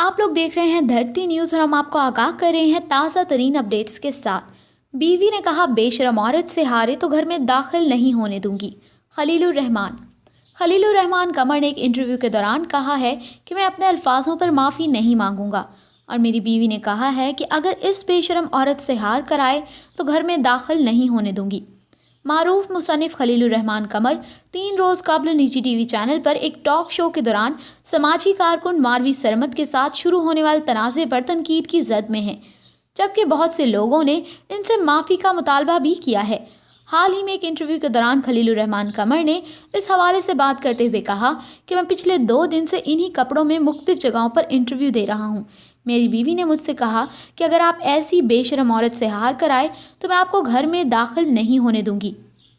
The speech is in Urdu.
آپ لوگ دیکھ رہے ہیں دھرتی نیوز اور ہم آپ کو آگاہ کر رہے ہیں تازہ ترین اپڈیٹس کے ساتھ۔ بیوی نے کہا بے شرم عورت سے ہارے تو گھر میں داخل نہیں ہونے دوں گی۔ خلیل الرحمان قمر نے ایک انٹرویو کے دوران کہا ہے کہ میں اپنے الفاظوں پر معافی نہیں مانگوں گا، اور میری بیوی نے کہا ہے کہ اگر اس بے شرم عورت سے ہار کر آئے تو گھر میں داخل نہیں ہونے دوں گی۔ معروف مصنف خلیل الرحمان قمر 3 روز قبل نجی ٹی وی چینل پر ایک ٹاک شو کے دوران سماجی کارکن ماروی سرمت کے ساتھ شروع ہونے والے تنازع پر تنقید کی زد میں ہیں، جبکہ بہت سے لوگوں نے ان سے معافی کا مطالبہ بھی کیا ہے۔ حال ہی میں ایک انٹرویو کے دوران خلیل الرحمان قمر نے اس حوالے سے بات کرتے ہوئے کہا کہ میں پچھلے 2 دن سے انہی کپڑوں میں مختلف جگہوں پر انٹرویو دے رہا ہوں۔ میری بیوی نے مجھ سے کہا کہ اگر آپ ایسی بے شرم عورت سے ہار کر آئے تو میں آپ کو گھر میں داخل نہیں ہونے دوں گی۔